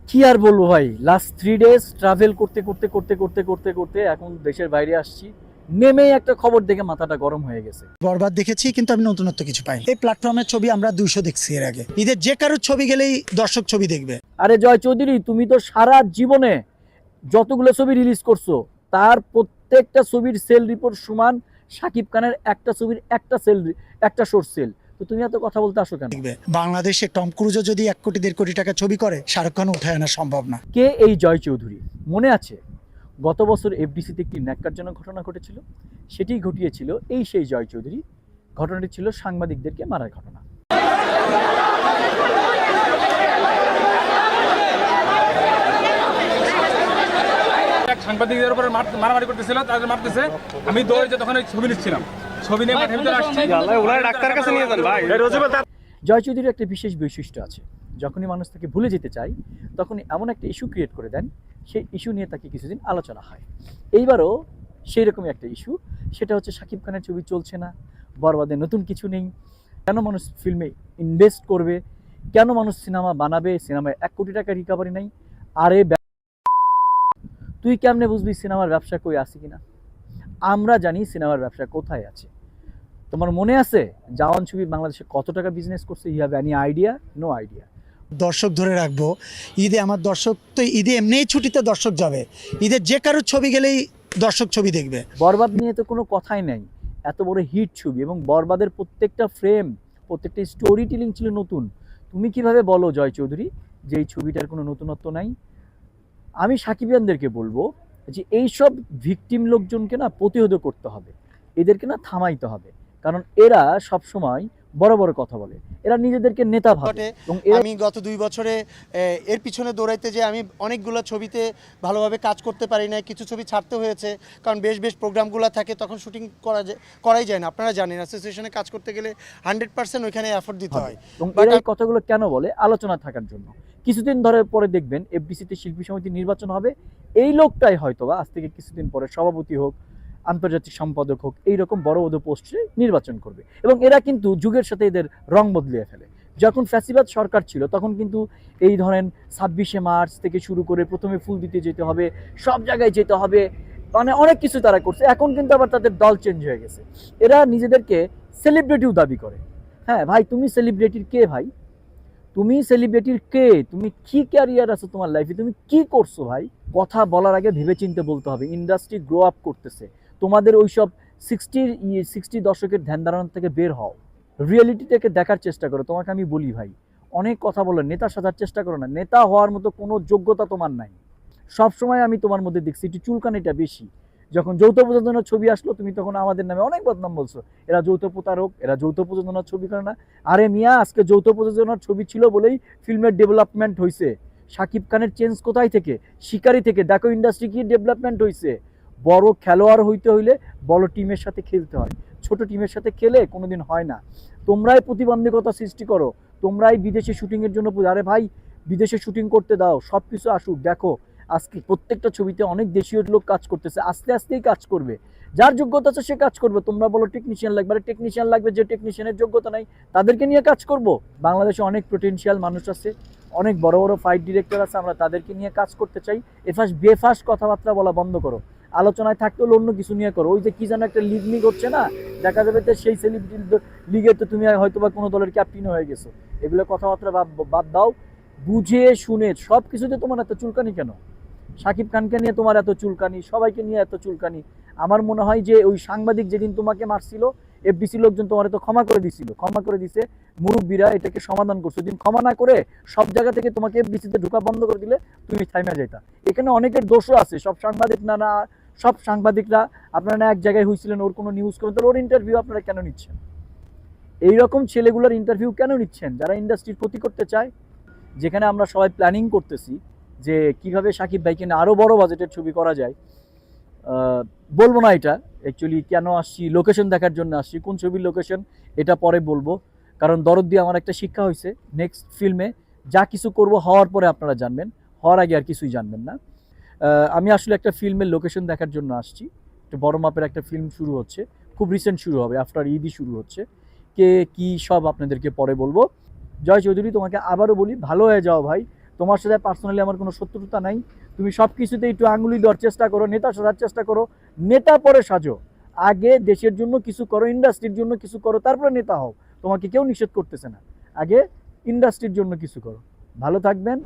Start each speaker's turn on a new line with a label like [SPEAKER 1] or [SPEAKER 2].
[SPEAKER 1] কি আর বলবো ভাই, লাস্ট 3 days ট্রাভেল করতে করতে করতে করতে করতে করতে এখন দেশের বাইরে আসছি। নেমেই একটা খবর দেখে মাথাটা গরম হয়ে গেছে।
[SPEAKER 2] বরবাদ দেখেছি, কিন্তু আমি নতুনত্ব কিছু পাইনি। এই প্ল্যাটফর্মের ছবি আমরা 200 দেখছি এর আগে। ঈদের যে কারোর ছবি গেলেই দর্শক ছবি দেখবে।
[SPEAKER 1] আরে জয় চৌধুরী, তুমি তো সারা জীবনে যতগুলো ছবি রিলিজ করছো তার প্রত্যেকটা ছবির সেল রিপোর্ট সমান শাকিব খানের একটা ছবির একটা শোর সেল। তো তুমি এত কথা বলতে আসো কেন?
[SPEAKER 2] দেখবে বাংলাদেশে টম ক্রুজও যদি 1 কোটি 1.5 কোটি টাকা ছবি করে, শাহরুখ খান উঠায় আনা সম্ভব না।
[SPEAKER 1] কে এই জয় চৌধুরী? মনে আছে গত বছর এফডিসিতে একটি ন্যাক্কারজনক ঘটনা ঘটেছিল, সেটি ঘটিয়েছিল এই সেই জয় চৌধুরী। ঘটনাটি ছিল সাংবাদিকদেরকে মারার ঘটনা।
[SPEAKER 3] সাংবাদিকদের উপরে মারামারি করতেছিল, তাদের মারতেছে। আমি দৌড়ে যে তখন ছবি নিচ্ছিলাম, ছবি নিয়ে মাঠের ভিতরে আসছি। ডাক্তার কাছে নিয়ে যান ভাই।
[SPEAKER 1] জয় চৌধুরীর একটা বিশেষ বৈশিষ্ট্য আছে, যখনই মানুষ তাকে ভুলে যেতে চায় তখনই এমন একটা ইস্যু ক্রিয়েট করে দেন, সেই ইস্যু নিয়ে তাকে কিছুদিন আলোচনা হয়। এইবারও সেই রকমই একটা ইস্যু, সেটা হচ্ছে শাকিব খানের ছবি চলছে না, বরবাদে নতুন কিছু নেই, কেন মানুষ ফিল্মে ইনভেস্ট করবে, কেন মানুষ সিনেমা বানাবে, সিনেমায় 1 কোটি টাকা রিকভারি নাই। আরে তুই কেমনে বুঝবি সিনেমার ব্যবসা কই আছে কিনা? আমরা জানি সিনেমার ব্যবসা কোথায় আছে। তোমার মনে আছে জাওয়ান ছবি বাংলাদেশে কত টাকা বিজনেস করছে? You have any idea? No idea.
[SPEAKER 2] দর্শক ধরে রাখবো। ঈদে আমার দর্শক তো, ঈদে এমনিই ছুটিতে দর্শক যাবে। ঈদের যে কারোর ছবি গেলেই দর্শক ছবি দেখবে।
[SPEAKER 1] বরবাদ নিয়ে তো কোনো কথাই নেই, এত বড় হিট ছবি, এবং বরবাদের প্রত্যেকটা ফ্রেম, প্রত্যেকটা স্টোরি টেলিং ছিল নতুন। তুমি কিভাবে বলো জয় চৌধুরী যে এই ছবিটার কোনো নতুনত্ব নাই? আমি সাকিবিয়ানদেরকে বলবো যে এইসব ভিকটিম লোকজনকে না প্রতিহত করতে হবে, এদেরকে না থামাইতে হবে, কারণ এরা সব সময় বড় বড় কথা বলে, এরা নিজেদেরকে নেতা ভাবে। এবং
[SPEAKER 4] আমি গত 2 বছরে এর পিছনে দৌড়াইতে যে আমি অনেকগুলো ছবিতে ভালোভাবে কাজ করতে পারি না, কিছু ছবি ছাড়তে হয়েছে, কারণ বেশ প্রোগ্রামগুলো থাকে, তখন শুটিং করাই যায় না। আপনারা জানেন অ্যাসোসিয়েশনে কাজ করতে গেলে 100% ওইখানে এফোর্ট দিতে হয়।
[SPEAKER 1] এবং এরা এই কথাগুলো কেন বলে? আলোচনা থাকার জন্য। কিছুদিন ধরে পরে দেখবেন এফডিসিতে শিল্পী সমিতি নির্বাচন হবে, এই লোকটাই হয়তোবা আজ থেকে কিছুদিন পরে সভাপতি হোক, আন্তর্জাতিক সম্পাদক হোক, এইরকম বড় বড় পোস্টে নির্বাচন করবে। এবং এরা কিন্তু যুগের সাথে এদের রং বদলিয়ে ফেলে। যখন ফ্যাসিবাদ সরকার ছিল তখন কিন্তু এই ধরেন 26শে মার্চ থেকে শুরু করে প্রথমে ফুল দিতে যেতে হবে, সব জায়গায় যেতে হবে, মানে অনেক কিছু তারা করছে। এখন কিন্তু আবার তাদের দল চেঞ্জ হয়ে গেছে, এরা নিজেদেরকে সেলিব্রিটিও দাবি করে। হ্যাঁ ভাই, তুমি সেলিব্রিটির কে ভাই? তুমি সেলিব্রিটির কে? তুমি কি ক্যারিয়ার আছে তোমার লাইফে? তুমি কি করছো ভাই? কথা বলার আগে ভেবেচিন্তে বলতে হবে। ইন্ডাস্ট্রি গ্রো আপ করতেছে, তোমাদের ওইসব 60 দশকের ধ্যান ধারণা থেকে বের হও, রিয়েলিটিটাকে দেখার চেষ্টা করো। তোমাকে আমি বলি ভাই, অনেক কথা বলো, নেতা সাজার চেষ্টা করো না, নেতা হওয়ার মতো কোনো যোগ্যতা তোমার নাই। সবসময় আমি তোমার মধ্যে দেখছি একটু চুলকানিটা বেশি। যখন যৌথ প্রযোজনার ছবি আসলো তুমি তখন আমাদের নামে অনেক বদনাম বলছো, এরা যৌথ প্রতারক, এরা যৌথ প্রযোজনার ছবি করে না। আরে মিয়া, আজকে যৌথ প্রযোজনার ছবি ছিল বলেই ফিল্মের ডেভেলপমেন্ট হয়েছে। শাকিব খানের চেঞ্জ কোথায় থেকে? শিকারি থেকে। দেখো ইন্ডাস্ট্রি কি ডেভেলপমেন্ট হয়েছে। বড় খেলোয়াড় হইতে হইলে বড় টিমের সাথে খেলতে হয়, ছোট টিমের সাথে খেলে কোনোদিন হয় না। তোমরাই প্রতিবন্ধকতা সৃষ্টি করো, তোমরাই বিদেশে শুটিংয়ের জন্য। আরে ভাই, বিদেশে শুটিং করতে দাও, সব কিছু আসুক। দেখো আজকে প্রত্যেকটা ছবিতে অনেক দেশীয় লোক কাজ করতেছে, আস্তে আস্তেই কাজ করবে। যার যোগ্যতা আছে সে কাজ করবে। তোমরা বলো টেকনিশিয়ান লাগবে, আরে টেকনিশিয়ান লাগবে, যে টেকনিশিয়ানের যোগ্যতা নাই তাদেরকে নিয়ে কাজ করব। বাংলাদেশে অনেক পোটেনশিয়াল মানুষ আছে, অনেক বড় বড় ফাইট ডিরেক্টর আছে, আমরা তাদেরকে নিয়ে কাজ করতে চাই। বেফাস কথাবার্তা বলা বন্ধ করো, আলোচনায় থাকতে হলে অন্য কিছু নিয়ে করো। ওই যে কি যেন একটা লিগ হচ্ছে না, দেখা যাবে যে সেই সেলিব্রিটি লিগে তো তুমি হয়তো বা কোনো দলের ক্যাপ্টেন হয়ে গেছো। এগুলো কথাবার্তা বাদ দাও, বুঝে শুনে। সব কিছুতে তোমার এত চুলকানি কেন? শাকিব খানকে নিয়ে তোমার এত চুলকানি, সবাইকে নিয়ে এত চুলকানি। আমার মনে হয় যে ওই সাংবাদিক যেদিন তোমাকে মারছিল, এফডিসি লোকজন তোমার তো ক্ষমা করে দিছে, মুরব্বীরা এটাকে সমাধান করছে। দিন ক্ষমা না করে সব জায়গা থেকে তোমাকে এফডিসিতে ঢোকা বন্ধ করে দিলে তুমি থাইমা যাইতা। এখানে অনেকের দোষও আছে, সব সাংবাদিকরা আপনারা না এক জায়গায় হয়েছিলেন, ওর কোনো নিউজ করেন, ওর ইন্টারভিউ আপনারা কেন নিচ্ছেন? এইরকম ছেলেগুলোর ইন্টারভিউ কেন নিচ্ছেন যারা ইন্ডাস্ট্রির ক্ষতি করতে চায়? যেখানে আমরা সবাই প্ল্যানিং করতেছি যে কিভাবে শাকিব ভাইকে নিয়ে আরও বড় বাজেটের ছবি করা যায়। বলবো না এটা অ্যাকচুয়ালি কেন আসছি, লোকেশন দেখার জন্য আসছি। কোন ছবির লোকেশন এটা পরে বলবো, কারণ দরদ দিয়ে আমার একটা শিক্ষা হয়েছে, নেক্সট ফিল্মে যা কিছু করব হওয়ার পরে আপনারা জানবেন, হওয়ার আগে আর কিছুই জানবেন না। আমি আসলে একটা ফিল্মের লোকেশন দেখার জন্য আসছি। একটা বড় মাপের একটা ফিল্ম শুরু হচ্ছে, খুব রিসেন্ট শুরু হবে, আফটার ঈদই শুরু হচ্ছে। কে কি সব আপনাদেরকে পরে বলবো। জয় চৌধুরী, তোমাকে আবারও বলি, ভালো হয়ে যাও ভাই। তোমার সাথে পার্সোনালি আমার কোনো শত্রুতা নাই। তুমি সব কিছুতে একটু আঙুলি দেওয়ার চেষ্টা করো, নেতা সাজার চেষ্টা করো। নেতা পরে সাজো, আগে দেশের জন্য কিছু করো, ইন্ডাস্ট্রির জন্য কিছু করো, তারপরে নেতা হও। তোমাকে কেউ নিষেধ করতেছে না, আগে ইন্ডাস্ট্রির জন্য কিছু করো। ভালো থাকবেন।